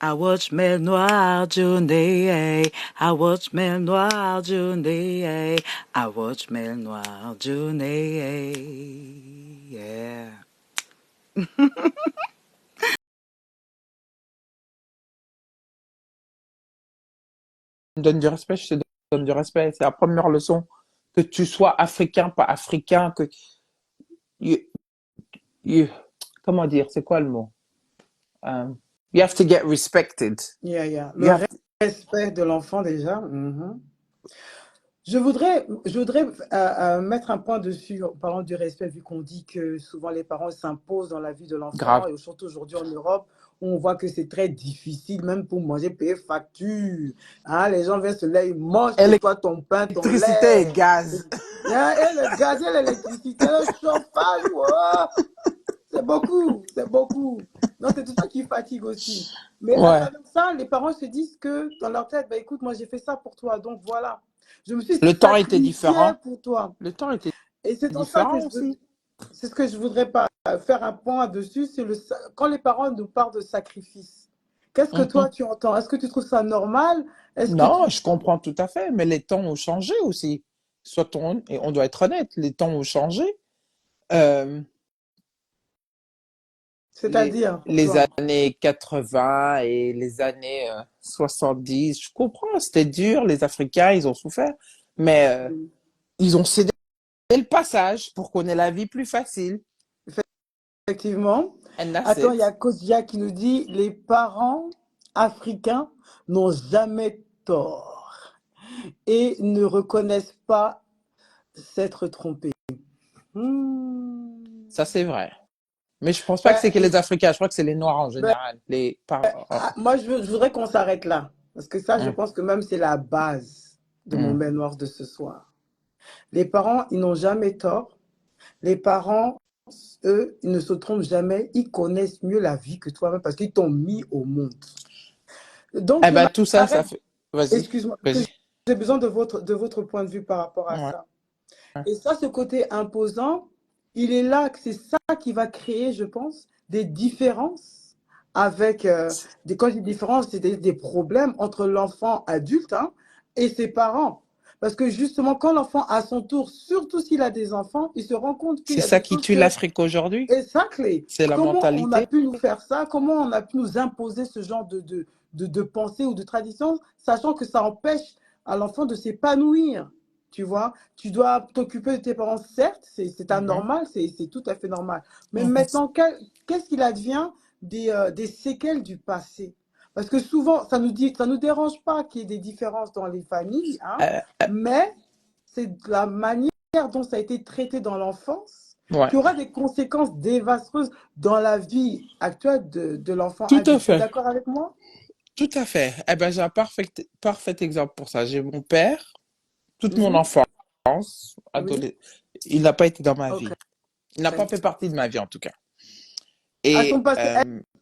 I watch mer noir journée. I watch mer noir journée. I watch mer noir journée. Yeah. Me donne du respect, je te donne du respect. C'est la première leçon. Que tu sois africain, pas africain, que you, you- comment dire, c'est quoi le mot? You have to get respected. Yeah. You Le have to- respect de l'enfant déjà. Mhm. Je voudrais mettre un point dessus en parlant du respect, vu qu'on dit que souvent les parents s'imposent dans la vie de l'enfant, grave. et surtout aujourd'hui en Europe, où on voit que c'est très difficile, même pour manger, payer facture. Hein, les gens viennent se lèver, ils mangent chez toi ton pain, ton Électricité et lait. gaz. Hein, et le gaz, et l'électricité, le chauffage, wow, c'est beaucoup, c'est beaucoup. Donc c'est tout ça qui fatigue aussi. Mais à Ouais. travers ça, les parents se disent que dans leur tête, bah, écoute, moi j'ai fait ça pour toi, donc voilà. Je me suis Le temps était sacrifié différent. pour toi. Le temps était Et c'est dans ça que différent aussi. c'est ce que je voudrais pas faire un point dessus, c'est quand les parents nous parlent de sacrifice. Qu'est-ce que toi Mhm. tu entends? Est-ce que tu trouves ça normal? Est-ce que Non, tu... je comprends tout à fait, mais les temps ont changé aussi. Et on doit être honnête, les temps ont changé. Euh, C'est-à-dire pour les toi? années 80 et les années 70, je comprends, c'était dur, les Africains, ils ont souffert, mais ils ont cédé le passage pour qu'on ait la vie plus facile. Effectivement. And that's Attends, il y a it. Kozia qui nous dit les parents africains n'ont jamais tort et ne reconnaissent pas s'être trompés. Hmm. Ça, c'est vrai. Mais je pense pas que Ben, c'est que les Africains, je crois que c'est les Noirs en général. Les parents. moi, je voudrais qu'on s'arrête là. Parce que ça, je Hum, pense que même c'est la base de mon hum. mémoire de ce soir. Les parents, ils n'ont jamais tort. Les parents, eux, ils ne se trompent jamais. Ils connaissent mieux la vie que toi-même parce qu'ils t'ont mis au monde. Donc, Eh je ben, tout ça, ça m'arrête, fait. Vas-y, excuse-moi, parce que vas-y. j'ai besoin de votre point de vue par rapport à Ouais. ça. Et ça, ce côté imposant, il est là, que c'est ça qui va créer, je pense, des différences avec, quand je dis différences, c'est des problèmes entre l'enfant adulte, hein, et ses parents. Parce que justement, quand l'enfant a son tour, surtout s'il a des enfants, il se rend compte qu'il C'est y a ça des qui choses tue que, l'Afrique aujourd'hui. exactly, C'est la comment on a mentalité. pu nous faire ça, comment on a pu nous imposer ce genre de pensée ou de tradition, sachant que ça empêche à l'enfant de s'épanouir. Tu vois, tu dois t'occuper de tes parents, certes, c'est Mhm, anormal, c'est tout à fait normal. Mais mhm. maintenant, qu'est-ce qu'il advient des séquelles du passé? Parce que souvent, ça nous dérange pas qu'il y ait des différences dans les familles, hein, Euh, mais c'est la manière dont ça a été traité dans l'enfance ouais, qui aura des conséquences dévastatrices dans la vie actuelle de l'enfant tout à adulte. Tu es fait. d'accord avec moi? Tout à fait. Eh ben, j'ai un parfait exemple pour ça. J'ai mon père, toute mon Mhm. enfance, Oui, il n'a pas été dans ma ok. vie. Il n'a pas fait partie de ma vie, en tout cas. À ton Et passé,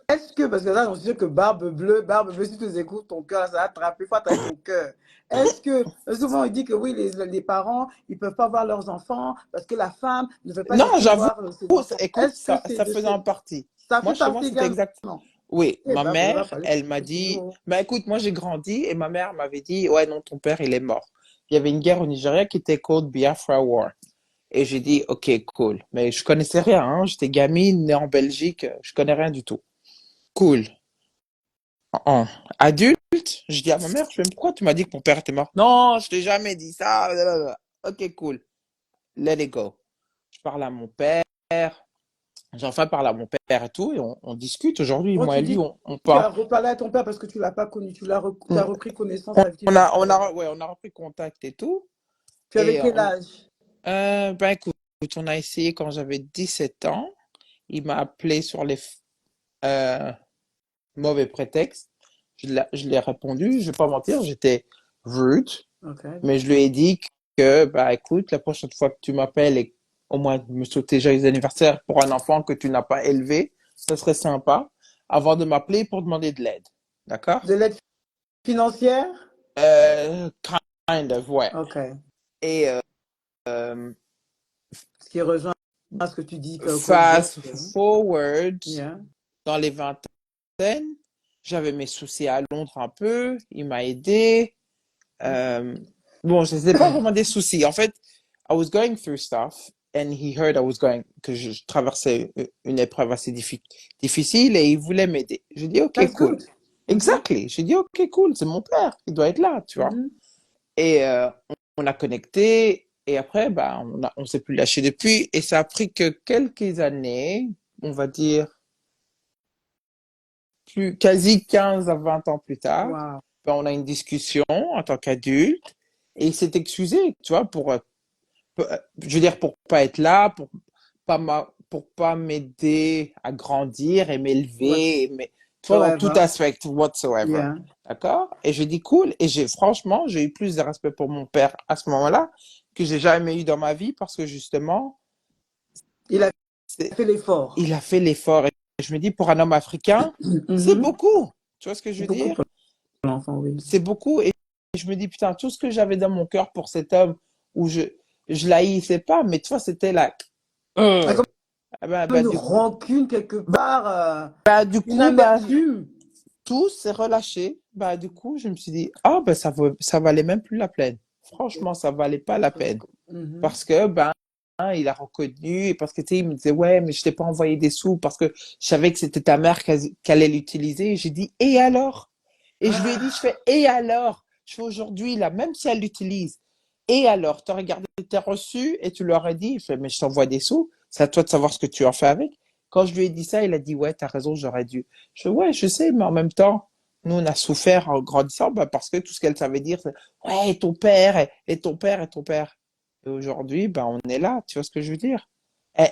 est-ce que, parce que là, on sait que Barbe Bleue, si tu nous écoutes, ton cœur, ça va attraper, il faut attraper ton cœur. Est-ce que, souvent, on dit que oui, les parents, ils ne peuvent pas voir leurs enfants parce que la femme ne veut pas non, laisser j'avoue, voir ses enfants. écoute, Est-ce que ça faisait en partie. ça Moi, fait chez moi, partie c'était également? exact. Oui, Eh ma ben, on va mère, parler elle m'a du dit, mot. bah écoute, moi j'ai grandi et ma mère m'avait dit, ouais, non, ton père, il est mort. Il y avait une guerre au Nigeria qui était called Biafra War. Et j'ai dit, ok, cool. Mais je connaissais rien, hein. J'étais gamine, née en Belgique, je connais rien du tout. Cool. En adulte, je dis à ma mère, je fais, mais pourquoi tu m'as dit que mon père était mort? Non, je t'ai jamais dit ça. Blablabla. Ok, cool. Let it go. Je parle à mon père. J'ai enfin parlé à mon père et tout, et on discute aujourd'hui, Quand moi tu et lui, dis on tu as parle. reparlé à ton père parce que tu l'as pas connu, tu as On, repris connaissance avec lui, tu on l'as a, pas on connu. a, ouais, on a repris contact et tout. Tu avais Et quel âge? ben écoute, on a essayé quand j'avais 17 ans. Il m'a appelé sur les euh, mauvais prétextes. Je l'ai répondu, je vais pas mentir, j'étais rude, Ok. mais je lui ai dit que, bah écoute, la prochaine fois que tu m'appelles et au moins me souhaiter joyeux anniversaire pour un enfant que tu n'as pas élevé, ça serait sympa, avant de m'appeler pour demander de l'aide. D'accord? De l'aide financière? Euh, kind of, ouais. Ok. Et euh, Ce qui rejoint ce que tu dis, Kozia. fast forward, Yeah. dans les vingtaines, J'avais mes soucis à Londres un peu. Il m'a aidé. Euh, bon, ce n'était pas vraiment des soucis. En fait, I was going through stuff and he heard que je traversais une épreuve assez difficile et il voulait m'aider. J'ai dit, OK, That's cool. good. Mhm, Exactly. J'ai dit, OK, cool. C'est mon père. Il doit être là, tu vois. mhm. Et on a connecté et après, bah, on s'est plus lâché depuis. Et ça a pris que quelques années, on va dire, quasi 15 à 20 ans plus tard, Wow. ben, on a une discussion en tant qu'adulte et il s'est excusé, tu vois, je veux dire, pour pas être là, pour pas m'aider à grandir et m'élever, mais, tu vois, dans tout Whatsoever. aspect, whatsoever. Yeah. D'accord? Et je dis cool. Et franchement, j'ai eu plus de respect pour mon père à ce moment-là que j'ai jamais eu dans ma vie parce que justement, Il a c'est- fait l'effort. il a fait l'effort. Et je me dis, pour un homme africain, c'est Mhm. beaucoup. Tu vois ce que je veux Beaucoup dire? pour l'enfant, oui. C'est beaucoup. Et je me dis, putain, tout ce que j'avais dans mon cœur pour cet homme où je l'haïssais pas, mais tu vois, c'était là. Ah, Euh, comme bah, une du coup, rancune quelque part, du une coup, bah, amertume. tout s'est relâché. Bah, du coup, je me suis dit, ah, bah, ça valait même plus la peine. Franchement, ça valait pas la peine. Mhm. Parce que, ben, il a reconnu, et parce que, tu sais, il me disait, ouais, mais je t'ai pas envoyé des sous parce que je savais que c'était ta mère qui allait l'utiliser. Et j'ai dit, et alors? Et je lui ai dit, je Ah, fais, et alors? Je fais aujourd'hui, là, même si elle l'utilise. Et alors? Tu as regardé tes reçus et tu leur as dit, je fais, mais je t'envoie des sous. C'est à toi de savoir ce que tu en fais avec. Quand je lui ai dit ça, il a dit, ouais, t'as raison, j'aurais dû. Je fais, ouais, je sais, mais en même temps, nous, on a souffert en grandissant, ben, parce que tout ce qu'elle savait dire, c'est, ouais, ton père, et ton père, et ton père. Et aujourd'hui, ben, on est là, tu vois ce que je veux dire?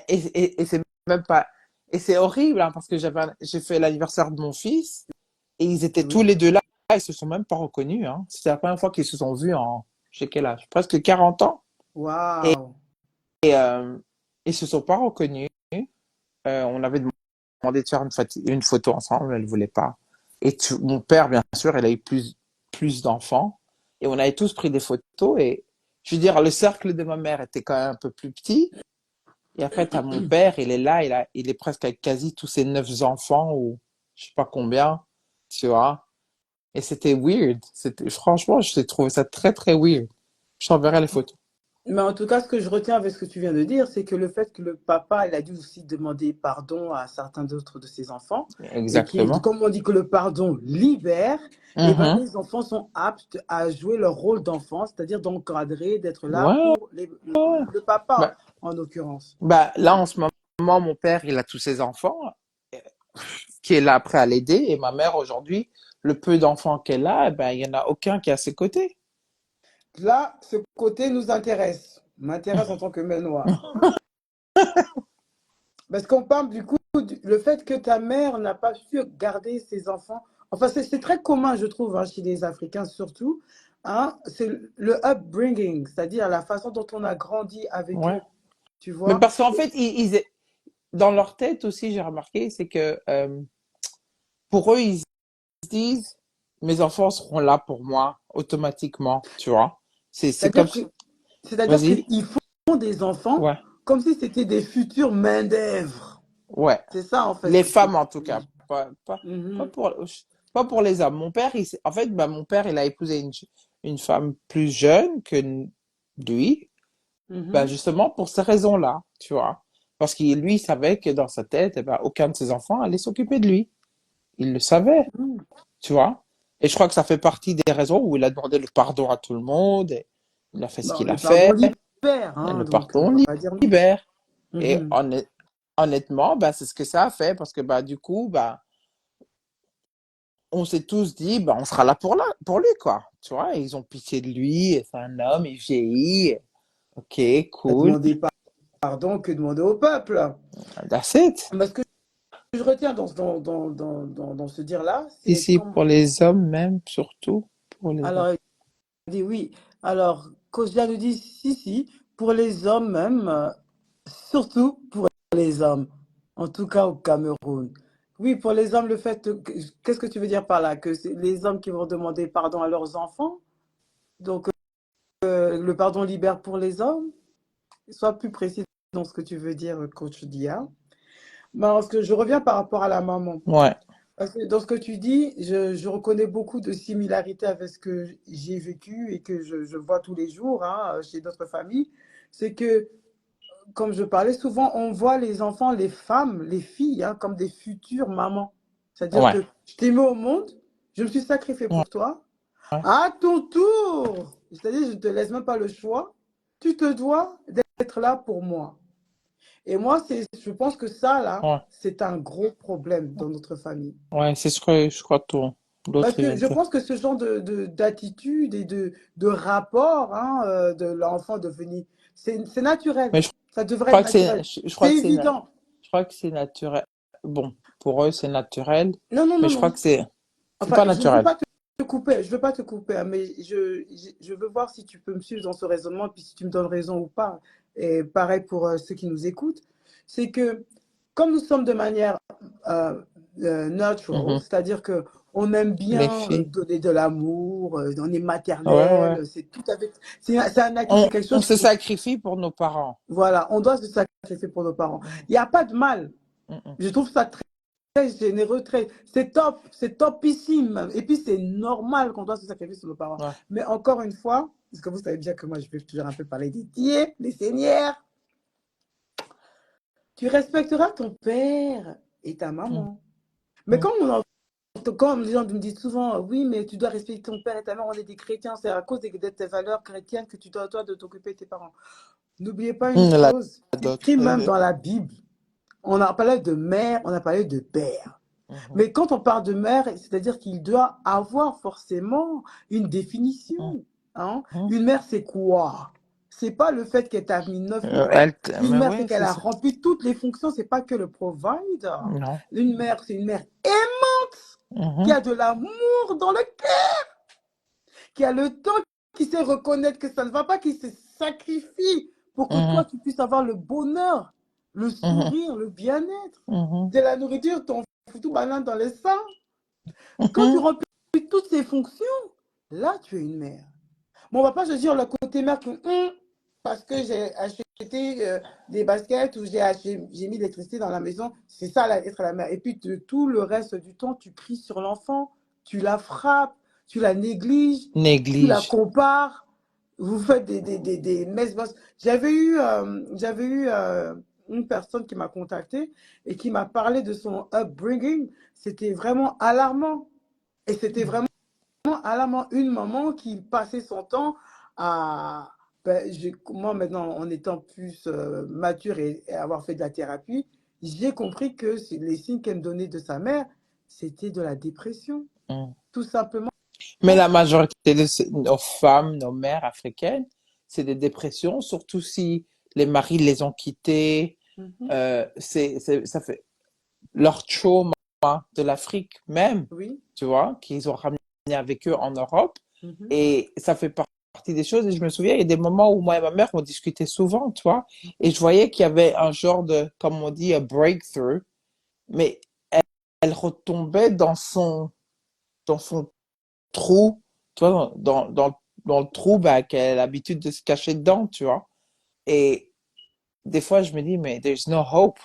Et c'est même pas, et c'est horrible, hein, parce que j'ai fait l'anniversaire de mon fils, et ils étaient tous oui. les deux là, ils se sont même pas reconnus, hein. C'était la première fois qu'ils se sont vus je sais quel âge, presque 40 ans. Et, Waouh. ils se sont pas reconnus. On avait demandé de faire une photo ensemble, elle voulait pas. Et mon père, bien sûr, il a eu plus d'enfants. Et on avait tous pris des photos. Et je veux dire, le cercle de ma mère était quand même un peu plus petit. Et après, tu as mon père, il est là, il est presque avec quasi tous ses 9 enfants, ou je sais pas combien, tu vois. Et c'était weird. Franchement, j'ai trouvé ça très, très weird. Je t'enverrai les photos. Mais en tout cas, ce que je retiens avec ce que tu viens de dire, c'est que le fait que le papa, il a dû aussi demander pardon à certains d'autres de ses enfants, et Exactement. comme on dit que le pardon libère, et ben Mhm. les enfants sont aptes à jouer leur rôle d'enfant, c'est-à-dire d'encadrer, d'être là Ouais, pour ouais. le papa, Bah, en l'occurrence. là, en ce moment, mon père, il a tous ses enfants, qui est là après à l'aider. Et ma mère, aujourd'hui, le peu d'enfants qu'elle a, eh ben, il n'y en a aucun qui est à ses côtés. Là, ce côté nous intéresse, m'intéresse en tant que mère noire. Parce qu'on parle du coup, le fait que ta mère n'a pas su garder ses enfants. Enfin, c'est très commun, je trouve, hein, chez les Africains surtout. Hein, c'est le upbringing, c'est-à-dire la façon dont on a grandi avec Ouais. eux. Tu Mais vois? parce qu'en fait, dans leur tête aussi, j'ai remarqué, c'est que pour eux, ils se disent, mes enfants seront là pour moi automatiquement, tu vois. C'est comme C'est-à-dire que, si... c'est-à-dire Vas-y. qu'ils font des enfants Ouais. comme si c'était des futures main-d'œuvre. Ouais. C'est ça, en fait, Les ce que femmes, en tout cas. dit. Pas Mhm, pour, pas pour les hommes. Mon père, en fait, bah, mon père, il a épousé une femme plus jeune que lui. Ben mhm, justement pour ces raisons-là, tu vois. Parce qu'il lui savait que dans sa tête, eh ben, aucun de ses enfants allait s'occuper de lui. Il le savait, mhm. tu vois. Et je crois que ça fait partie des raisons où il a demandé le pardon à tout le monde. Et il a fait ce Bon, qu'il a le pardon fait. libère, Et hein, le donc on pardon va pas dire non. libère. Et Mhm. honnêtement, ben, c'est ce que ça a fait. Parce que ben, du coup, ben, on s'est tous dit, ben, on sera là pour lui, quoi. Tu vois, et ils ont pitié de lui. C'est un homme, il vieillit. Ok, À cool. demander pardon que demander au peuple. That's it. Parce que je retiens dans ce dire-là, c'est Ici, comme. pour les hommes même, surtout pour les hommes. Alors, il dit oui. Alors, Kosja nous dit si, si, pour les hommes même, surtout pour les hommes, en tout cas au Cameroun. Oui, pour les hommes, le fait. Qu'est-ce que tu veux dire par là? Que c'est les hommes qui vont demander pardon à leurs enfants? Donc, le pardon libère pour les hommes? Sois plus précis dans ce que tu veux dire, coach Dia. Parce que je reviens par rapport à la maman. Ouais. Parce que dans ce que tu dis, je reconnais beaucoup de similarités avec ce que j'ai vécu et que je vois tous les jours hein, chez notre famille. C'est que, comme je parlais souvent, on voit les enfants, les femmes, les filles, hein, comme des futures mamans. C'est-à-dire Ouais, que je t'ai mis au monde, je me suis sacrifiée ouais, pour toi. ouais, À ton tour, c'est-à-dire je ne te laisse même pas le choix, tu te dois d'être là pour moi. Et moi, je pense que ça, là, ouais, c'est un gros problème dans notre famille. ouais, c'est ce que je crois tout. Parce L'autre, il que vient de je dire. pense que ce genre d'attitude et de rapport hein, de l'enfant devenu, c'est naturel. Mais je Ça devrait être crois que naturel. je crois C'est que évident. je crois que c'est naturel. Bon, pour eux, c'est naturel, Non, non, mais non, je crois non. que c'est Enfin, pas je ne veux naturel. pas te couper, je veux pas te couper, hein, mais je veux voir si tu peux me suivre dans ce raisonnement, puis si tu me donnes raison ou pas. Et pareil pour ceux qui nous écoutent. C'est que, comme nous sommes de manière euh, natural, Mhm. c'est-à-dire que on aime Les bien filles. donner de l'amour, on est Ouais, ouais. maternel, c'est tout avec, c'est un acquis, c'est quelque On chose se qui, sacrifie pour nos parents. voilà, on doit se sacrifier pour nos parents. Mhm, Il n'y a pas de mal. mhm, Je trouve ça très généreux, c'est topissime. Et puis c'est normal qu'on doit se sacrifier sur nos parents. ouais. Mais encore une fois, parce que vous savez bien que moi je vais toujours un peu parler des dieux, des seigneurs, tu respecteras ton père et ta Mhm, maman. Mais mhm. comme les gens me disent souvent, oui, mais tu dois respecter ton père et ta mère, on est des chrétiens, c'est à cause de tes valeurs chrétiennes que tu dois, toi, de t'occuper de tes parents. N'oubliez pas une La chose, c'est d'autres. écrit même dans la Bible. On a parlé de mère, on a parlé de père. Mhm, Mais quand on parle de mère, c'est-à-dire qu'il doit avoir forcément une définition. Hein. mhm. Une mère, c'est quoi? C'est pas le fait qu'elle t'a mis 9 mois. Une Mais mère, c'est ouais, qu'elle c'est a ça. rempli toutes les fonctions, c'est pas que le provider. Non. Une mère, c'est une mère aimante, qui Mhm, a de l'amour dans le cœur, qui a le temps, qui sait reconnaître que ça ne va pas, qui se sacrifie pour que toi, mhm, tu puisses avoir le bonheur, le mhm, sourire, le bien-être. mhm, De la nourriture, ton foutu banane dans les seins. Quand tu mhm. remplis toutes ces fonctions, là, tu es une mère. Bon, on ne va pas se dire le côté mère que parce que j'ai acheté des baskets ou j'ai mis l'électricité dans la maison, c'est ça être la mère. Et puis tout le reste du temps, tu cries sur l'enfant, tu la frappes, tu la négliges, tu la Néglige. compares, vous faites des messes basses. J'avais eu une personne qui m'a contacté et qui m'a parlé de son upbringing. C'était vraiment alarmant. Et c'était vraiment alarmant. Une maman qui passait son temps à... Ben, moi, maintenant, en étant plus mature et avoir fait de la thérapie, j'ai compris que les signes qu'elle me donnait de sa mère, c'était de la dépression, Mhm. tout simplement. Mais la majorité de nos femmes, nos mères africaines, c'est des dépressions, surtout si les maris les ont quittées. Mhm. Ça fait leur trauma de l'Afrique même, Oui. tu vois, qu'ils ont ramené avec eux en Europe. Mhm. Et ça fait partie des choses. Et je me souviens, il y a des moments où moi et ma mère, on discutait souvent, tu vois. Et je voyais qu'il y avait un genre de, comme on dit, un breakthrough. Mais elle retombait dans son trou, tu vois, dans le trou bah, qu'elle a l'habitude de se cacher dedans, tu vois. Et des fois, je me dis, mais there's no hope.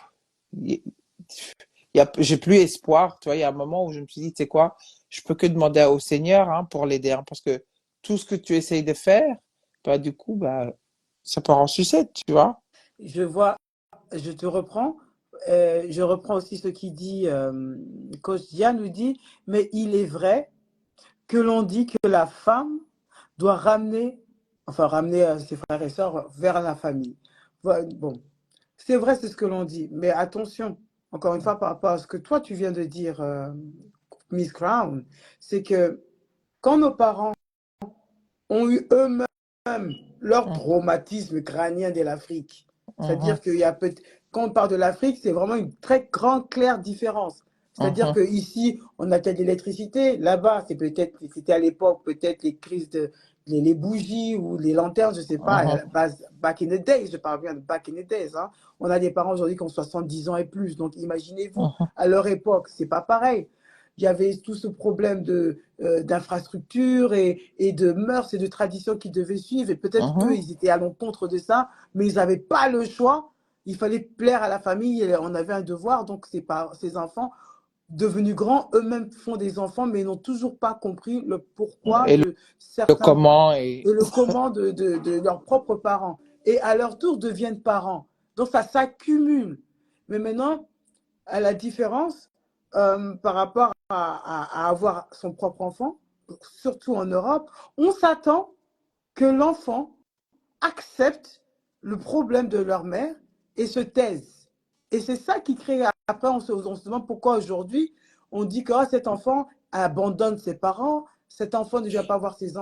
J'ai plus espoir, tu vois. Il y a un moment où je me suis dit, tu sais quoi, je peux que demander au Seigneur hein, pour l'aider, hein, parce que tout ce que tu essayes de faire, bah, du coup, bah, ça part en sucette, tu vois. Je vois, je te reprends. Je reprends aussi ce qu'il dit, Coach Dia nous dit, mais il est vrai que l'on dit que la femme doit ramener ses frères et sœurs vers la famille. Bon, c'est vrai, c'est ce que l'on dit, mais attention, encore une fois, par rapport à ce que toi tu viens de dire, Miss Crown, c'est que quand nos parents ont eu eux-mêmes leur Mhm, traumatisme crânien de l'Afrique, mhm, c'est-à-dire qu'il y a quand on parle de l'Afrique, c'est vraiment une très grande, claire différence. C'est-à-dire mhm, qu'ici, on a peut-être l'électricité. Là-bas, c'était à l'époque, peut-être les crises les bougies ou les lanternes, je ne sais pas, à mhm, la base, back in the days, je parle bien de back in the days. Hein. On a des parents aujourd'hui qui ont 70 ans et plus. Donc, imaginez-vous, mhm, à leur époque, c'est pas pareil. Il y avait tout ce problème d'infrastructure et de mœurs et de traditions qu'ils devaient suivre. Et peut-être eux, mhm, ils étaient à l'encontre de ça, mais ils n'avaient pas le choix. Il fallait plaire à la famille et on avait un devoir. Donc, ces enfants devenus grands, eux-mêmes font des enfants, mais n'ont toujours pas compris le pourquoi Et de le certains comment et et le comment de leurs propres parents. Et à leur tour deviennent parents. Donc ça s'accumule. Mais maintenant, à la différence par rapport à avoir son propre enfant, surtout en Europe, on s'attend que l'enfant accepte le problème de leur mère et se taise. Et c'est ça qui crée, après on se demande pourquoi aujourd'hui on dit que cet enfant abandonne ses parents, cet enfant ne vient pas voir ses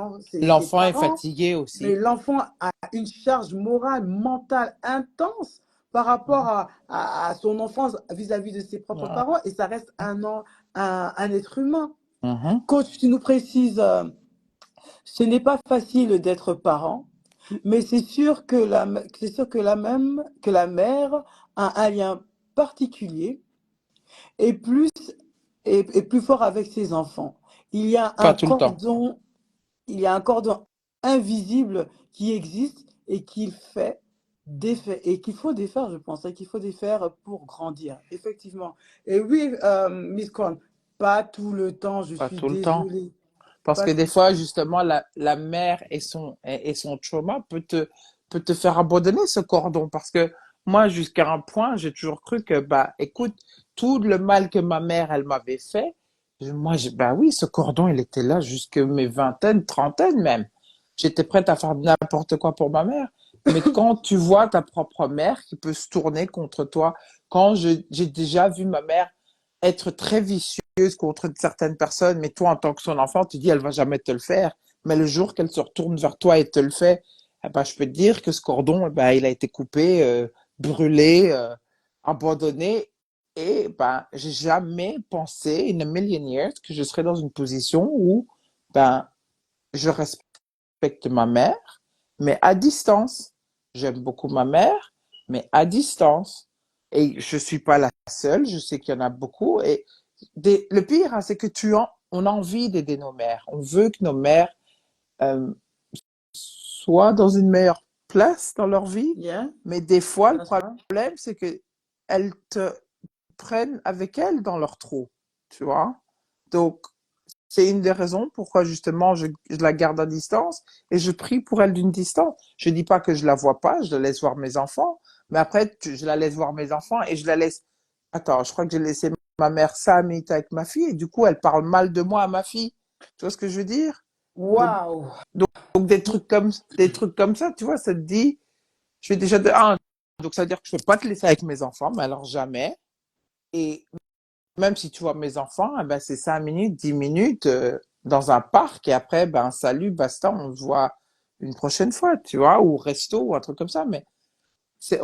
l'enfant est parents, fatigué mais aussi. l'enfant a une charge morale, mentale intense par rapport Mhm. à son enfance vis-à-vis de ses propres Ouais. parents, et ça reste un être humain. Mhm. Coach, tu nous précises, ce n'est pas facile d'être parent, mais c'est sûr que que la mère a un lien particulier et et plus fort avec ses enfants. Il y a Pas un tout le temps. cordon, il y a un cordon invisible qui existe et et qu'il faut défaire, je pense, et qu'il faut défaire pour grandir, effectivement. Et oui, Miss Corn, pas tout le temps, je Pas suis tout le temps. désolée. Parce Pas que tout des le temps. fois, justement, la mère et son trauma peut te faire abandonner ce cordon. Parce que moi, jusqu'à un point, j'ai toujours cru que, bah, écoute, tout le mal que ma mère, elle m'avait fait, bah oui, ce cordon, il était là jusque mes vingtaines, trentaines même. J'étais prête à faire n'importe quoi pour ma mère. Mais quand tu vois ta propre mère qui peut se tourner contre toi, j'ai déjà vu ma mère être très vicieuse contre certaines personnes, mais toi, en tant que son enfant, tu dis, elle va jamais te le faire. Mais le jour qu'elle se retourne vers toi et te le fait, eh ben, je peux te dire que ce cordon, eh ben, il a été coupé, brûlé, abandonné. Et ben, j'ai jamais pensé, in a million years, que je serais dans une position où ben, je respecte ma mère, mais à distance. J'aime beaucoup ma mère, mais à distance. Et je suis pas la seule, je sais qu'il y en a beaucoup. Et le pire, hein, c'est que on a envie d'aider nos mères. On veut que nos mères euh, soient dans une meilleure place dans leur vie. Yeah, Mais des fois, le that's right. problème, c'est que elles te prennent avec elles dans leur trou. Tu vois? Donc, c'est une des raisons pourquoi justement je la garde à distance et je prie pour elle d'une distance. Je dis pas que je la vois pas, je la laisse voir mes enfants, mais après je la laisse voir mes enfants et je la laisse. Attends, je crois que j'ai laissé ma mère 5 minutes avec ma fille et du coup elle parle mal de moi à ma fille. Tu vois ce que je veux dire? Donc, Waouh! donc des trucs comme ça, tu vois, ça te dit, je vais déjà de donc ça veut dire que je peux pas te laisser avec mes enfants, mais alors jamais. Et même si tu vois mes enfants, eh ben, c'est 5 minutes, 10 minutes dans un parc et après, ben, salut, basta, on se voit une prochaine fois, tu vois, ou au resto ou un truc comme ça, mais c'est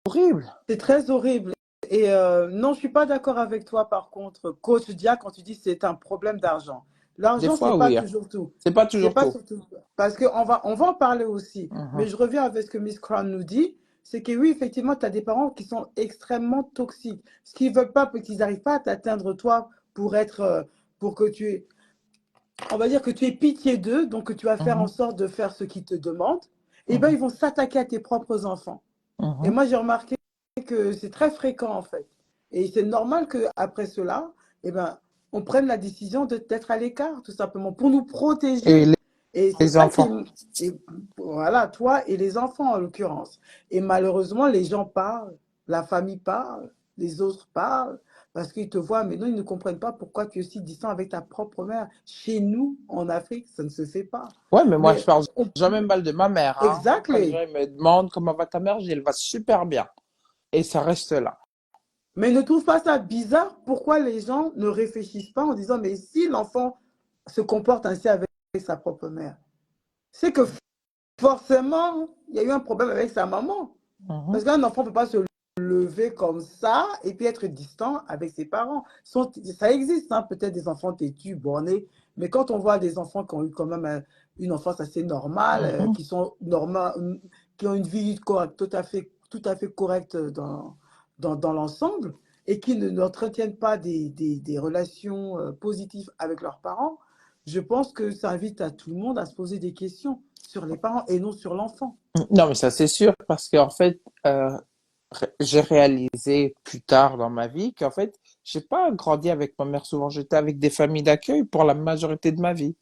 horrible. C'est très horrible. Et non, je suis pas d'accord avec toi, par contre, coach Dia, quand tu dis que c'est un problème d'argent. Des L'argent, c'est fois, pas oui, hein. toujours tout. C'est pas C'est toujours pas tout. surtout. Parce on va en parler aussi. Mais Mhm, je reviens avec ce que Miss Crown nous dit. C'est que oui, effectivement, tu as des parents qui sont extrêmement toxiques. Ce qu'ils veulent pas, qu'ils n'arrivent pas à t'atteindre, toi, pour pour que on va dire que tu aies pitié d'eux, donc que tu vas faire en mhm, sorte de faire ce qu'ils te demandent. Et bien, mhm, ils vont s'attaquer à tes propres enfants. Et mhm. moi, j'ai remarqué que c'est très fréquent en fait. Et c'est normal qu'après cela, eh ben, on prenne la décision d'être à l'écart, tout simplement, pour nous Et protéger. Et c'est les ça qui enfants. est... Et voilà, toi et les enfants en l'occurrence. Et malheureusement, les gens parlent, la famille parle, les autres parlent, parce qu'ils te voient, mais non, ils ne comprennent pas pourquoi tu es si distant avec ta propre mère. Chez nous, en Afrique, ça ne se fait pas. Ouais, mais moi, je Mais parle jamais mal de ma mère, hein. Moi, quand les gens exactly. ils me demandent comment va ta mère, je dis, elle va super bien. Et ça reste là. Mais ne trouve pas ça bizarre? Pourquoi les gens ne réfléchissent pas en disant, mais si l'enfant se comporte ainsi avec sa propre mère, c'est que forcément, il y a eu un problème avec sa maman. Mhm, Parce qu'un enfant ne peut pas se lever comme ça et puis être distant avec ses parents. Ça existe, hein, peut-être des enfants têtus, bornés, mais quand on voit des enfants qui ont eu quand même une enfance assez normale, mhm. qui sont qui ont une vie correcte, tout à fait correcte dans l'ensemble, et qui n'entretiennent pas des relations positives avec leurs parents, je pense que ça invite à tout le monde à se poser des questions sur les parents et non sur l'enfant. Non, mais ça, c'est sûr, parce qu'en fait, j'ai réalisé plus tard dans ma vie qu'en fait, j'ai pas grandi avec ma mère souvent. J'étais avec des familles d'accueil pour la majorité de ma vie.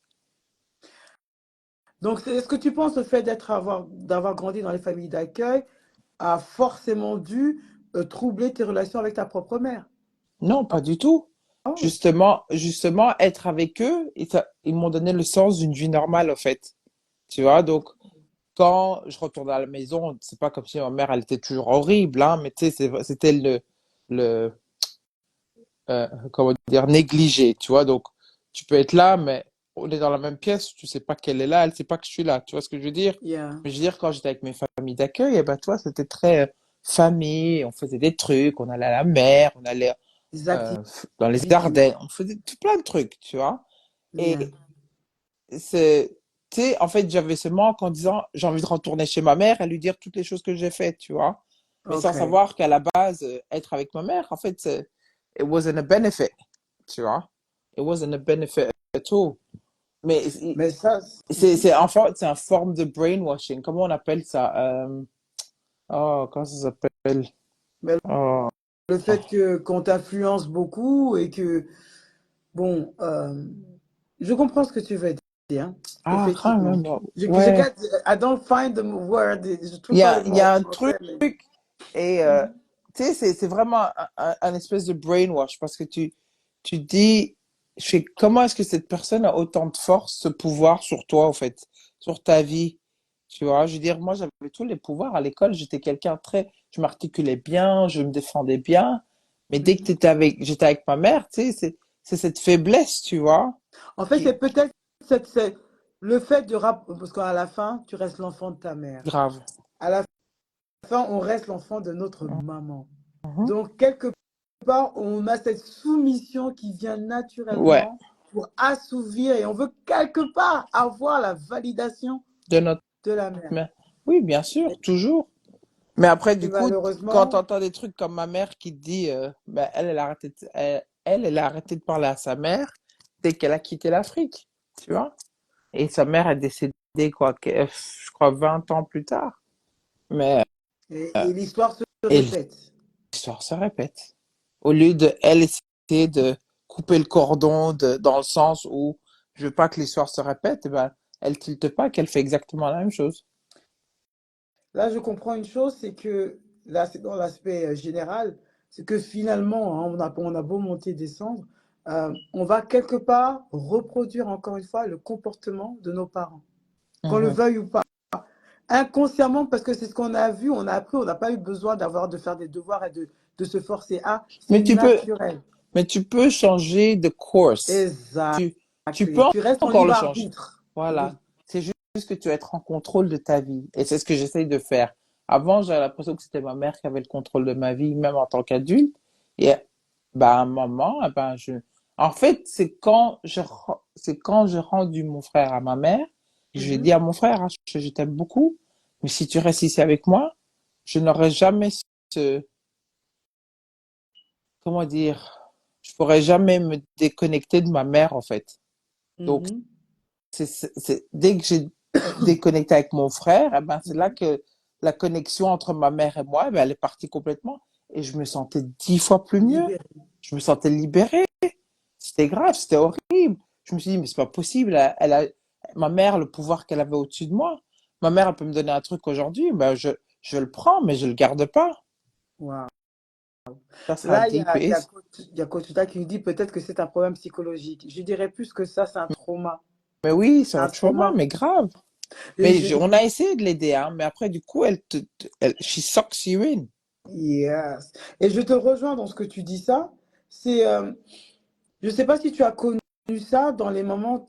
Donc, est-ce que tu penses le fait d'avoir grandi dans les familles d'accueil a forcément dû troubler tes relations avec ta propre mère? Non, pas du tout. Oh, Justement, être avec eux, ils m'ont donné le sens d'une vie normale, en fait. Tu vois, donc, quand je retournais à la maison, c'est pas comme si ma mère, elle était toujours horrible, hein, mais tu sais, c'était le, comment dire, négligé, tu vois. Donc, tu peux être là, mais on est dans la même pièce, tu sais pas qu'elle est là, elle sait pas que je suis là. Tu vois ce que je veux dire? yeah, Mais je veux dire, quand j'étais avec mes familles d'accueil, eh ben, toi, c'était très famille, on faisait des trucs, on allait à la mer, on allait des euh, dans les activités. Ardennes, on faisait tout plein de trucs, tu vois. Yeah. Et c'est, tu sais, en fait, j'avais ce manque en disant, j'ai envie de retourner chez ma mère et lui dire toutes les choses que j'ai faites, tu vois. Mais sans Ok. savoir qu'à la base, être avec ma mère, en fait, it wasn't a benefit, tu vois. It wasn't a benefit at all. Mais Mais ça, c'est une forme de brainwashing. Comment on appelle ça? Oh, comment ça s'appelle? mais Oh, le fait que qu'on t'influence beaucoup et que, bon, je comprends ce que tu veux dire, ah, quand effectivement. même. Je Ouais. get, I don't find the word, je trouve pas le Il mot y a en un truc français, mais... et Mhm. tu sais, c'est vraiment un espèce de brainwash parce que tu dis, comment est-ce que cette personne a autant de force, ce pouvoir sur toi, en fait, sur ta vie? Tu vois, je veux dire, moi, j'avais tous les pouvoirs à l'école, j'étais quelqu'un je m'articulais bien, je me défendais bien, mais dès que Mhm. j'étais avec ma mère, tu sais, c'est cette faiblesse, tu vois, En fait, qui c'est peut-être le fait parce qu'à la fin, tu restes l'enfant de ta mère. grave. À la fin, on reste l'enfant de notre maman. Mhm. Donc, quelque part, on a cette soumission qui vient Ouais, naturellement pour assouvir et on veut quelque part avoir la validation de notre de la mère. mère. Oui, bien sûr, Et, toujours. Mais après, et du coup, quand tu malheureusement, entends des trucs comme ma mère qui te dit, ben, elle a arrêté de parler à sa mère dès qu'elle a quitté l'Afrique, tu vois. Et sa mère est décédée, quoi, je crois, 20 ans plus tard. Mais, et l'histoire se et répète. l'histoire se répète. Au lieu de, elle, essayer de couper le cordon dans le sens où je veux pas que l'histoire se répète, eh ben, elle tilte pas qu'elle fait exactement la même chose. Là, je comprends une chose, c'est que là, c'est dans l'aspect général, c'est que finalement, hein, on a beau monter, descendre, on va quelque part reproduire encore une fois le comportement de nos parents, qu'on le Mhm. veuille ou pas. Inconsciemment, parce que c'est ce qu'on a vu, on a appris, on n'a pas eu besoin de faire des devoirs et de se forcer à, c'est Mais tu peux, naturel. Mais tu peux changer de course. Exact. Tu peux Tu restes en encore libre le changer. arbitre. Voilà. Oui. C'est juste que tu vas être en contrôle de ta vie. Et c'est ce que j'essaye de faire. Avant, j'avais l'impression que c'était ma mère qui avait le contrôle de ma vie, même en tant qu'adulte. Et ben, à un moment, en fait, c'est quand j'ai rendu mon frère à ma mère, j'ai dit Mhm. à mon frère, hein, je t'aime beaucoup, mais si tu restes ici avec moi, je n'aurai jamais ce, comment dire, je pourrais jamais me déconnecter de ma mère, en fait. Donc, Mhm. dès que j'ai déconnecté avec mon frère, eh ben, c'est là Mhm. que la connexion entre ma mère et moi, eh ben, elle est partie complètement. Et je me sentais 10 fois plus mieux. Libéré. Je me sentais libéré. C'était grave, c'était horrible. Je me suis dit, mais c'est pas possible. Ma mère, le pouvoir qu'elle avait au-dessus de moi. Ma mère, elle peut me donner un truc aujourd'hui, ben, je le prends, mais je le garde pas. Wow. Ça sera Là, deep. il y a Kotuta qui nous dit peut-être que c'est un problème psychologique. Je dirais plus que ça, c'est un trauma. Mais oui, c'est C'est un un trauma, trauma. mais grave. Et je, On a essayé de l'aider, hein, mais après, du coup, she sucks you in. yes. Et je te rejoins dans ce que tu dis ça. C'est, je ne sais pas si tu as connu ça dans les moments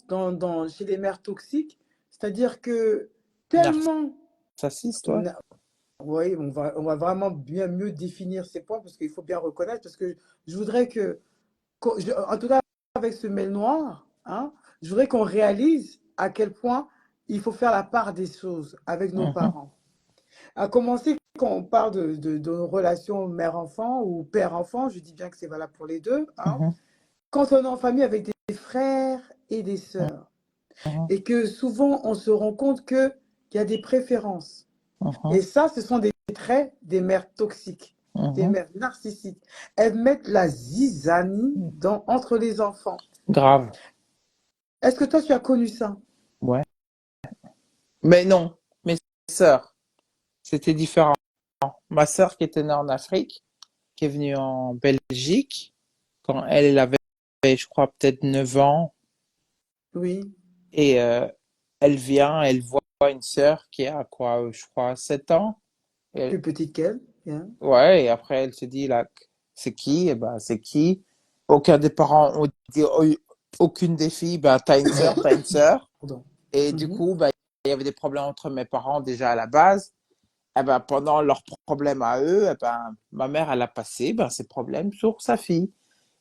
chez les mères toxiques. C'est-à-dire que tellement Narcissiste, toi. on a, oui, on va vraiment bien mieux définir ces points parce qu'il faut bien reconnaître parce que je voudrais en tout cas avec ce mail noir, hein, je voudrais qu'on réalise à quel point il faut faire la part des choses avec nos Mhm, parents. À commencer, quand on parle de relations mère-enfant ou père-enfant, je dis bien que c'est valable pour les deux, hein, mhm, quand on est en famille avec des frères et des sœurs, mhm, et que souvent on se rend compte qu'il y a des préférences. mhm, Et ça, ce sont des traits des mères toxiques. des Mhm. mères narcissiques. Elles mettent la zizanie entre les enfants. Grave. Est-ce que toi, tu as connu ça? Ouais. Mais non, mes sœurs, c'était différent. Ma sœur qui était née en Afrique, qui est venue en Belgique, quand elle avait, je crois, peut-être 9 ans, Oui, et elle vient, elle voit une sœur qui a quoi, je crois, 7 ans. Et, plus petite qu'elle. Hein. ouais, et après elle se dit là, c'est qui? Eh ben, c'est qui? Aucun des parents ont dit, aucune des filles, ben, t'as une sœur, t'as une sœur. Pardon. Et du Mhm. coup, ben, il y avait des problèmes entre mes parents déjà à la base. Eh ben, pendant leurs problèmes à eux, eh ben, ma mère, elle a passé ben, ses problèmes sur sa fille.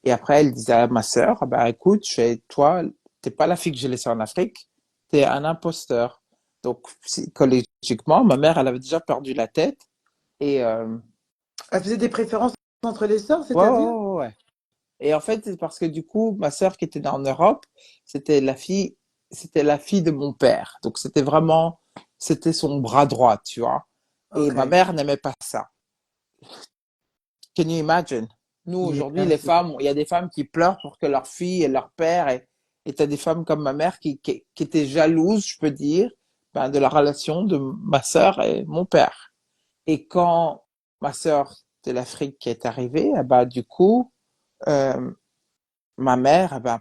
Et après, elle disait à ma sœur, ben, écoute, toi, t'es pas la fille que j'ai laissée en Afrique, t'es un imposteur. Donc, psychologiquement, ma mère, elle avait déjà perdu la tête. Et Elle faisait des préférences entre les sœurs, ouais, ouais, c'est-à-dire? ouais, ouais. Et en fait, c'est parce que du coup, ma sœur qui était en Europe, c'était la fille, c'était la fille de mon père. Donc, c'était son bras droit, tu vois. Et Ok. ma mère n'aimait pas ça. Can you imagine? Nous, aujourd'hui, Yeah, les femmes, il y a des femmes qui pleurent pour que leur fille et leur père, et t'as des femmes comme ma mère qui étaient jalouses, je peux dire, ben, de la relation de ma sœur et mon père. Et quand ma sœur de l'Afrique qui est arrivée, eh ben, du coup, euh, ma mère, eh ben,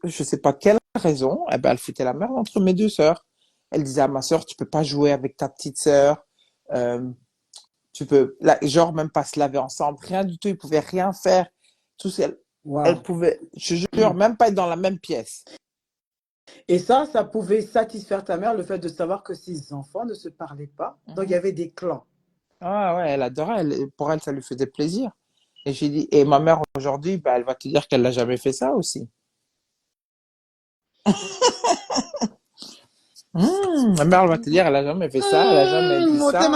je sais pas quelle raison, eh ben, elle foutait la merde entre mes deux sœurs. Elle disait à ma sœur, tu peux pas jouer avec ta petite sœur, euh, tu peux, là, genre, même pas se laver ensemble, rien du tout, ils pouvaient rien faire. Tout ce elle wow. pouvait, je jure, même pas être dans la même pièce. Et ça pouvait satisfaire ta mère, le fait de savoir que ses enfants ne se parlaient pas. Donc, il y Mhm. avait des clans. Ah ouais, elle adorait, pour elle, ça lui faisait plaisir. Et j'ai dit, et ma mère aujourd'hui, bah, elle va te dire qu'elle n'a jamais fait ça aussi. Ma mère, elle va te dire, elle a jamais fait ça, elle a jamais dit ça.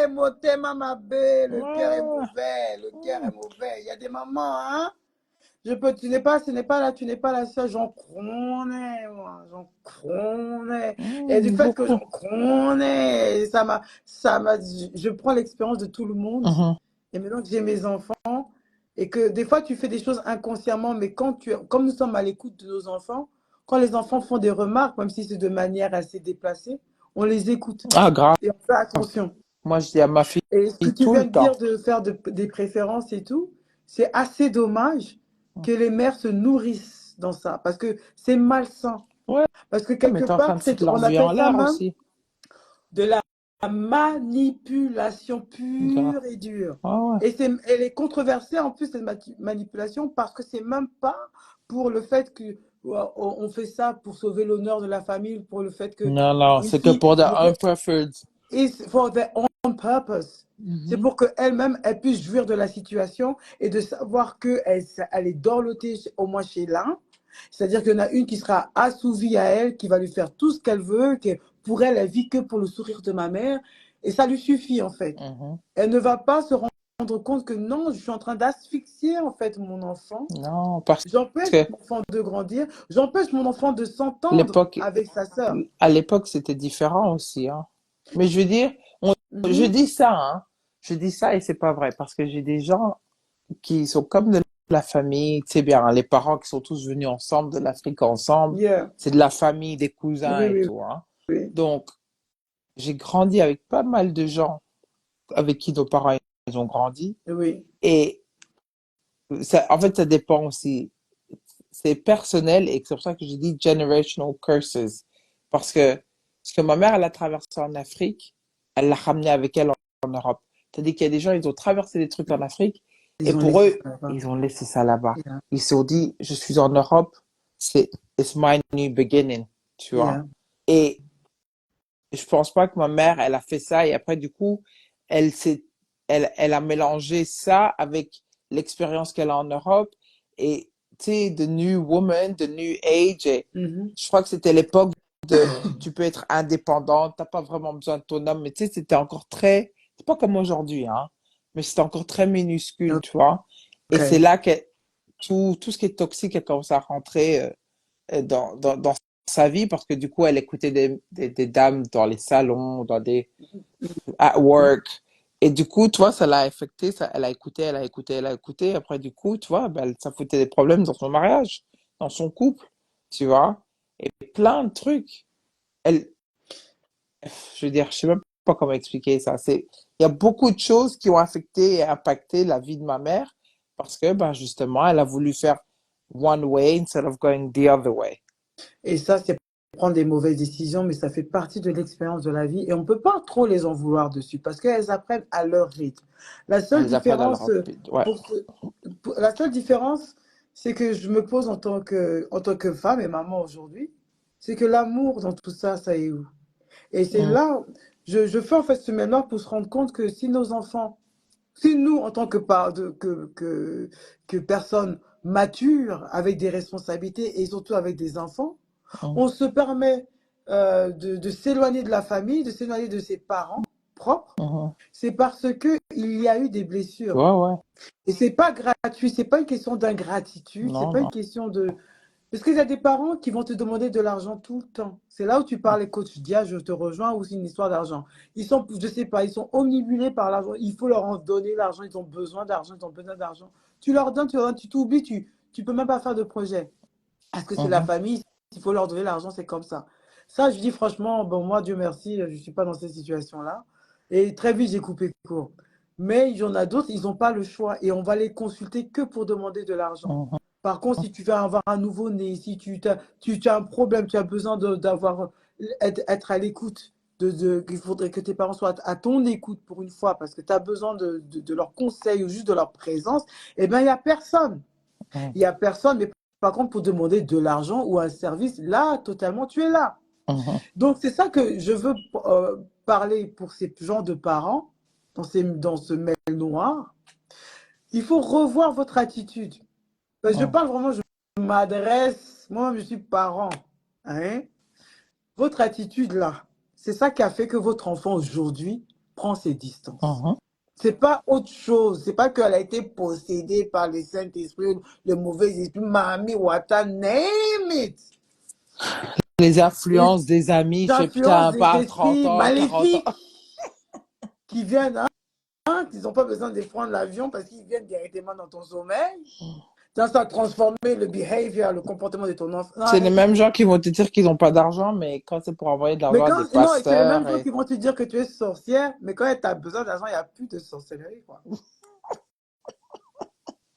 Motema Mabé, le cœur est Ouais. mauvais, le cœur est Hum, mauvais. Il y a des mamans, hein? Tu n'es pas là, tu n'es pas la seule, j'en connais, moi, j'en connais. Et du fait que beaucoup. j'en connais, je prends l'expérience de tout le monde. Mhm. Et maintenant que j'ai mes enfants, et que des fois tu fais des choses inconsciemment, mais comme nous sommes à l'écoute de nos enfants, quand les enfants font des remarques, même si c'est de manière assez déplacée, on les écoute Ah, grave. et on fait attention. Moi, je dis à ma fille Et ce que tu tout viens le de dire temps. de faire des préférences et tout, c'est assez dommage que les mères se nourrissent dans ça, parce que c'est malsain. Ouais, Parce que mais quelque t'es en train part, de foutre leur on vie en appelle ça l'air même aussi. de la manipulation Grave. pure et dure. Ah ouais. Elle est controversée en plus, cette manipulation, parce que c'est même pas pour le fait que on fait ça pour sauver l'honneur de la famille, pour le fait que Non, non, une c'est que fille, pour the unpreferred. is for their own purpose. C'est Mhm. pour qu'elle-même, elle puisse jouir de la situation et de savoir qu'elle est dorlotée, au moins chez l'un. C'est-à-dire qu'il y en a une qui sera assouvie à elle, qui va lui faire tout ce qu'elle veut, que pour elle, elle vit que pour le sourire de ma mère. Et ça lui suffit, en fait. Mhm. Elle ne va pas se rendre compte que non, je suis en train d'asphyxier, en fait, mon enfant. Non, parce J'empêche que mon enfant de grandir. J'empêche mon enfant de s'entendre l'époque, avec sa sœur. à l'époque, c'était différent aussi, hein. Mais je veux dire, je Mhm. dis ça, hein. Je dis ça et c'est pas vrai parce que j'ai des gens qui sont comme de la famille, tu sais bien, hein, les parents qui sont tous venus ensemble de l'Afrique ensemble, Yeah. c'est de la famille, des cousins Oui, et oui, tout, hein. oui. Donc, j'ai grandi avec pas mal de gens avec qui nos parents ils ont grandi Oui. et ça, en fait, ça dépend aussi. C'est personnel et c'est pour ça que j'ai dit generational curses. Parce que ce que ma mère, elle a traversé en Afrique, elle l'a ramené avec elle en Europe. C'est-à-dire qu'il y a des gens, ils ont traversé des trucs en Afrique et Ils ont pour laissé eux, ça là-bas. ils ont laissé ça là-bas. Yeah. Ils se sont dit, je suis en Europe, it's my new beginning, tu vois. Yeah. Et je pense pas que ma mère, elle a fait ça et après, du coup, elle s'est, elle a mélangé ça avec l'expérience qu'elle a en Europe et, tu sais, the new woman, the new age. Et Mhm. je crois que c'était l'époque de, tu peux être indépendante, t'as pas vraiment besoin de ton homme, mais tu sais, c'était encore très, c'est pas comme aujourd'hui, hein, mais c'était encore très minuscule, tu vois. Et c'est Ok. là que tout ce qui est toxique a commencé à rentrer dans sa vie parce que du coup, elle écoutait des dames dans les salons, at work. Et du coup, tu vois, ça l'a affecté, ça, elle a écouté, elle a écouté, elle a écouté. Après, du coup, tu vois, ben, ça foutait des problèmes dans son mariage, dans son couple, tu vois. Et plein de trucs. Elle, je veux dire, je sais même pas comment expliquer ça. Il y a beaucoup de choses qui ont affecté et impacté la vie de ma mère parce que, ben, justement, elle a voulu faire one way instead of going the other way. Et ça, c'est prendre des mauvaises décisions, mais ça fait partie de l'expérience de la vie et on ne peut pas trop les en vouloir dessus parce qu'elles apprennent à leur rythme. La seule Elles apprennent à différence, leur... Ouais. la seule différence, c'est que je me pose en tant que femme et maman aujourd'hui, c'est que l'amour dans tout ça, ça est où? Et c'est Mm, là, je fais en fait ce mémoire pour se rendre compte que si nos enfants, si nous, en tant que personnes matures, avec des responsabilités et surtout avec des enfants, mm, on se permet de s'éloigner de la famille, de s'éloigner de ses parents propres, mhm. c'est parce que il y a eu des blessures. Ouais, ouais. Et c'est pas gratuit, c'est pas une question d'ingratitude, c'est Non, pas une non. question de... Parce qu'il y a des parents qui vont te demander de l'argent tout le temps. C'est là où tu parles, coach Dia, je te rejoins, ou c'est une histoire d'argent. Ils sont, je sais pas, ils sont omnibulés par l'argent. Il faut leur en donner l'argent, ils ont besoin d'argent, ils ont besoin d'argent. Tu leur donnes, tu t'oublies, tu peux même pas faire de projet. Parce que c'est la Mhm, famille, il faut leur donner l'argent, c'est comme ça. Ça, je dis franchement, bon, moi, Dieu merci, je ne suis pas dans cette situation-là. Et très vite, j'ai coupé court. Mais il y en a d'autres, ils n'ont pas le choix et on va les consulter que pour demander de l'argent. mhm, Par contre, si tu veux avoir un nouveau-né, si tu as un problème, tu as besoin d'avoir, être à l'écoute, il faudrait que tes parents soient à ton écoute pour une fois parce que tu as besoin de leurs conseils ou juste de leur présence, eh bien, il n'y a personne. mhm, Il n'y a personne, mais par contre, pour demander de l'argent ou un service, là, totalement, tu es là. mhm, Donc, c'est ça que je veux parler pour ces gens de parents, dans ce mail noir. Il faut revoir votre attitude. Parce que je mhm, parle vraiment, je m'adresse, moi-même, je suis parent. Hein? Votre attitude, là, c'est ça qui a fait que votre enfant, aujourd'hui, prend ses distances. mhm. C'est pas autre chose. C'est pas qu'elle a été possédée par le Saint-Esprit, le mauvais esprit, Mami, Wata, name it. Les Et influences des amis, je sais d'influence putain, des par 30 esprits ans, 40 ans. maléfiques qui viennent, hein, ils n'ont pas besoin de prendre l'avion parce qu'ils viennent directement dans ton sommeil. Ça a transformé le behavior, le comportement de ton enfant. Non, C'est les arrêtez. mêmes gens qui vont te dire qu'ils n'ont pas d'argent, mais quand c'est pour envoyer de Mais l'argent à des quand, non, c'est les mêmes pasteurs gens et... qui vont te dire que tu es sorcière, mais quand tu as besoin d'argent, il n'y a plus de sorcellerie, quoi.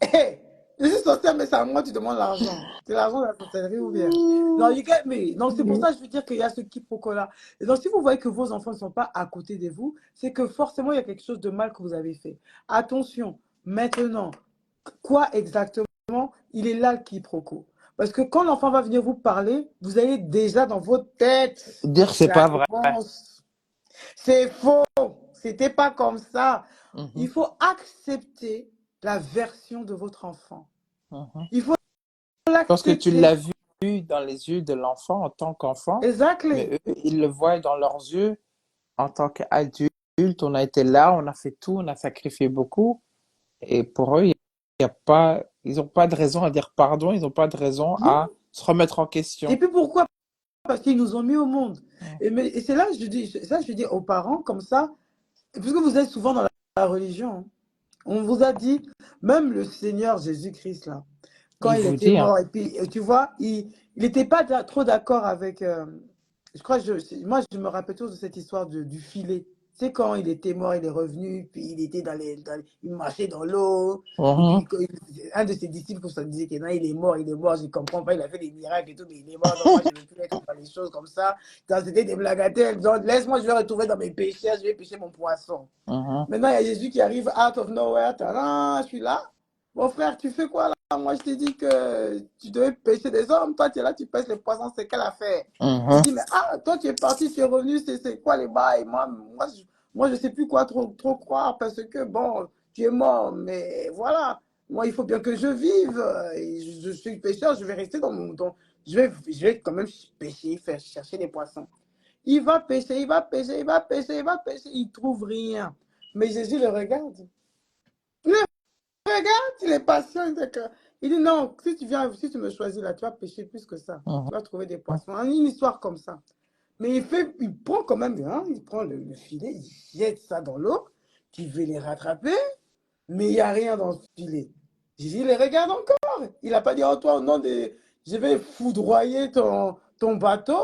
Hey, je suis sorcière, mais c'est à moi que tu demandes l'argent. C'est l'argent de la sorcellerie ou bien? Non, you get me. Donc, c'est pour ça que je veux dire qu'il y a ce quiproquo-là. Et donc, si vous voyez que vos enfants ne sont pas à côté de vous, c'est que forcément, il y a quelque chose de mal que vous avez fait. Attention, maintenant, quoi exactement? Il est là le quiproquo. Parce que quand l'enfant va venir vous parler, vous avez déjà dans votre tête Dire c'est la pas vrai. réponse. C'est faux. C'était pas comme ça. Il Mhm, faut accepter la version de votre enfant. mhm. Il faut Parce que tu l'as l'accepter. vu dans les yeux de l'enfant en tant qu'enfant, Exactly. mais eux, ils le voient dans leurs yeux en tant qu'adulte. On a été là, on a fait tout, on a sacrifié beaucoup. Et pour eux, il y a pas, ils n'ont pas de raison à dire pardon, ils n'ont pas de raison Non. à se remettre en Et question. puis pourquoi? Parce qu'ils nous ont mis au monde. Mhm, Et c'est là que je dis aux parents comme ça, puisque vous êtes souvent dans la religion, hein. On vous a dit, même le Seigneur Jésus-Christ, là, quand il il vous était dit, hein. mort, et puis, tu vois, il n'était pas trop d'accord avec. Je crois, moi, je me rappelle toujours de cette histoire du filet. C'est quand il était mort, il est revenu, puis il était il marchait dans l'eau, et Mhm, puis un de ses disciples se disait que non, il est mort, je ne comprends pas, il a fait des miracles et tout, mais il est mort, donc moi, je ne veux plus être dans les choses comme ça. Quand c'était des blagatelles, donc laisse-moi, je vais retrouver dans mes péchés, je vais pêcher mon poisson. mhm, Maintenant, il y a Jésus qui arrive out of nowhere. Je suis là. Mon frère, tu fais quoi là? Moi, je t'ai dit que tu devais pêcher des hommes. Toi, tu es là, tu pêches les poissons. C'est quelle affaire? Il mhm, dit, mais toi, tu es parti, tu es revenu. C'est quoi les bails? Moi, je sais plus quoi trop croire parce que, bon, tu es mort. Mais voilà. Moi, il faut bien que je vive. Et je suis pêcheur. Je vais rester je vais quand même pêcher, faire chercher des poissons. Il va pêcher, il va pêcher, il va pêcher, il va pêcher, il ne trouve rien. Mais Jésus le regarde. Il le regarde, il est patient. Il dit non, si tu me choisis là, tu vas pêcher plus que ça. mhm, Tu vas trouver des poissons. Une histoire comme ça. Mais il prend quand même, hein, il prend le filet, il jette ça dans l'eau. tu veux les rattraper, mais il n'y a rien dans ce filet. Jésus les regarde encore. Il n'a pas dit, oh toi, au nom de... Je vais foudroyer ton bateau,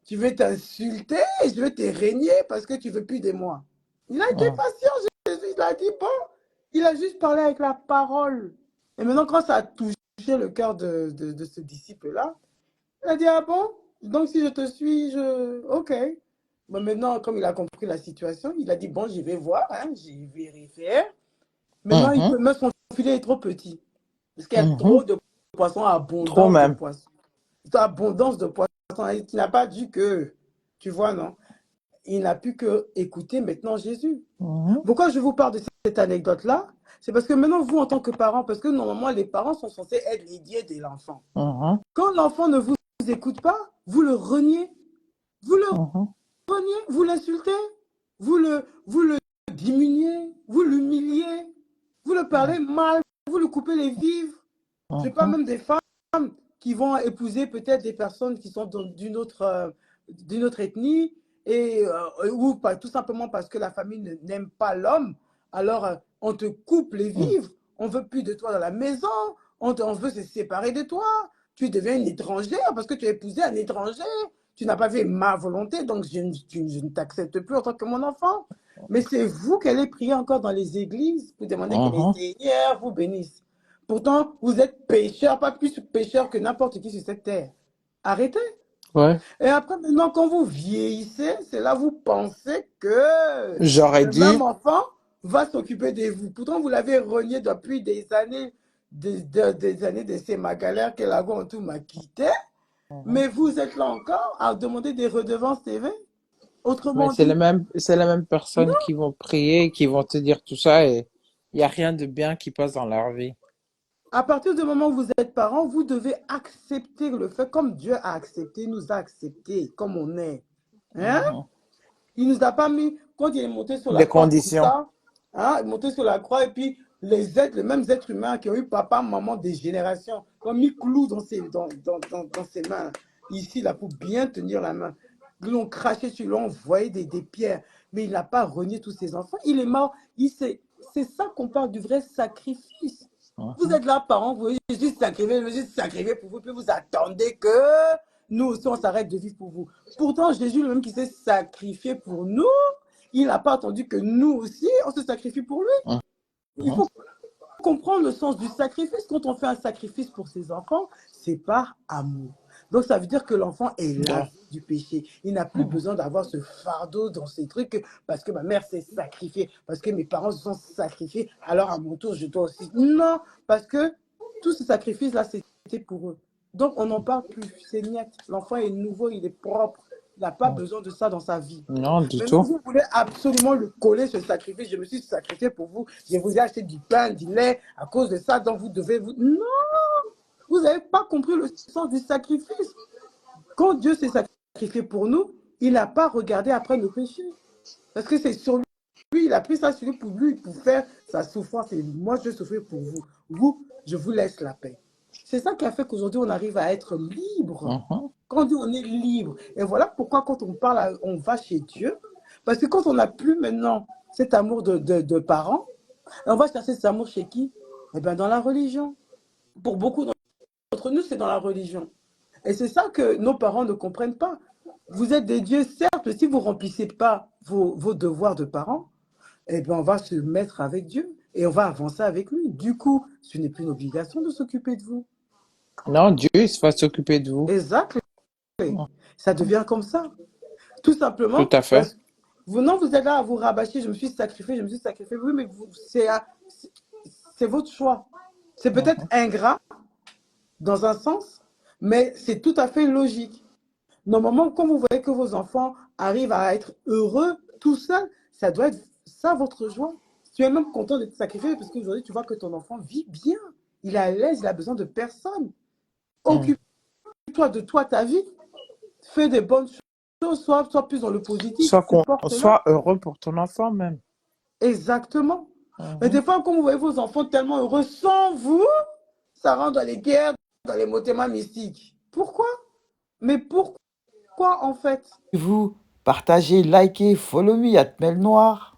tu veux t'insulter, je vais te régner parce que tu veux plus de moi. Il a été patient, Jésus, il a dit, bon, il a juste parlé avec la parole. Et maintenant, quand ça a touché le cœur de ce disciple-là, il a dit, ah bon, donc si je te suis, ok. Bon, maintenant, comme il a compris la situation, il a dit, bon, je vais voir, hein, je vais refaire. Maintenant, même son filet est trop petit. Parce qu'il y a trop de poissons, Trop abondance de même. poissons. Abondance de poissons. Et tu n'as pas dit que, tu vois, non? Il n'a plus que écouter maintenant Jésus. Pourquoi je vous parle de cette anecdote-là? C'est parce que maintenant, vous, en tant que parents, parce que normalement, les parents sont censés être les guides de l'enfant. Quand l'enfant ne vous écoute pas, vous le reniez. Vous le reniez, vous l'insultez, vous le diminuez, vous l'humiliez, vous le parlez mal, vous le coupez les vivres. Je parle même des femmes qui vont épouser peut-être des personnes qui sont d'une autre ethnie ou pas, tout simplement parce que la famille n'aime pas l'homme. Alors, on te coupe les vivres, on veut plus de toi dans la maison, on veut se séparer de toi. Tu deviens une étrangère parce que tu as épousé un étranger. Tu n'as pas fait ma volonté, donc je ne t'accepte plus en tant que mon enfant. Mais c'est vous qui allez prier encore dans les églises pour demander que les Seigneurs vous bénissent. Pourtant, vous êtes pécheurs, pas plus pécheurs que n'importe qui sur cette terre. Arrêtez. Ouais. Et après, maintenant, quand vous vieillissez, c'est là que vous pensez que J'aurais le dû. même enfant va s'occuper de vous. Pourtant, vous l'avez renié depuis des années, des années de ces magalères que la en tout m'a quitté. Mais vous êtes là encore à demander des redevances TV. Mais Autrement c'est les dit, mêmes personnes qui vont prier, qui vont te dire tout ça et il n'y a rien de bien qui passe dans leur vie. à partir du moment où vous êtes parent, vous devez accepter le fait, comme Dieu a accepté, nous a accepté, comme on est. Hein? Il ne nous a pas mis, quand il est monté sur la Des croix comme conditions. ça, hein, il est monté sur la croix et puis les mêmes êtres humains qui ont eu papa, maman des générations, ont mis clous dans ses mains, ici, là, pour bien tenir la main. Ils l'ont craché sur lui, l'ont envoyé des pierres, mais il n'a pas renié tous ses enfants. Il est mort. C'est ça qu'on parle du vrai sacrifice. Vous êtes là, parents, vous voyez Jésus sacrifié pour vous, puis vous attendez que nous aussi on s'arrête de vivre pour vous. Pourtant, Jésus lui-même qui s'est sacrifié pour nous, il n'a pas attendu que nous aussi on se sacrifie pour lui. Il faut comprendre le sens du sacrifice. Quand on fait un sacrifice pour ses enfants, c'est par amour. Donc ça veut dire que l'enfant est là du péché. Il n'a plus besoin d'avoir ce fardeau dans ses trucs parce que ma mère s'est sacrifiée, parce que mes parents se sont sacrifiés, alors à mon tour je dois aussi. Non, parce que tout ce sacrifice-là, c'était pour eux. Donc on n'en parle plus, c'est net. L'enfant est nouveau, il est propre. Il n'a pas besoin de ça dans sa vie. Non, du Maintenant, tout. vous voulez absolument le coller, ce sacrifice. Je me suis sacrifié pour vous. Je vous ai acheté du pain, du lait à cause de ça. Donc, vous devez vous... Non! Vous n'avez pas compris le sens du sacrifice. Quand Dieu s'est sacrifié pour nous, il n'a pas regardé après nos péchés. Parce que c'est sur lui, il a pris ça sur lui pour faire sa souffrance. Et moi, je souffre pour vous. Vous, je vous laisse la paix. C'est ça qui a fait qu'aujourd'hui, on arrive à être libre. Quand on dit on est libre. Et voilà pourquoi quand on parle, on va chez Dieu. Parce que quand on n'a plus maintenant cet amour de parents, on va chercher cet amour chez qui? Eh bien, dans la religion. Pour beaucoup d'entre nous, c'est dans la religion. Et c'est ça que nos parents ne comprennent pas. Vous êtes des dieux, certes, mais si vous ne remplissez pas vos devoirs de parents, eh bien, on va se mettre avec Dieu et on va avancer avec lui. Du coup, ce n'est plus une obligation de s'occuper de vous. Non, Dieu il va s'occuper de vous. Exact. Ça devient comme ça. Tout simplement. Tout à fait. Parce que vous êtes là à vous rabâcher, je me suis sacrifié. Oui, mais c'est votre choix. C'est peut-être ingrat dans un sens, mais c'est tout à fait logique. Normalement, quand vous voyez que vos enfants arrivent à être heureux tout seuls, ça doit être ça votre joie. Tu es même content de te sacrifier parce qu'aujourd'hui, tu vois que ton enfant vit bien. Il est à l'aise, il a besoin de personne. Occupe-toi de toi, ta vie. Fais des bonnes choses, sois plus dans le positif. Sois heureux pour ton enfant même. Exactement. Mais des fois, quand vous voyez vos enfants tellement heureux sans vous, ça rentre dans les guerres, dans les motets mystiques. Pourquoi? Mais pourquoi en fait? Vous partagez, likez, follow me, @melnoir.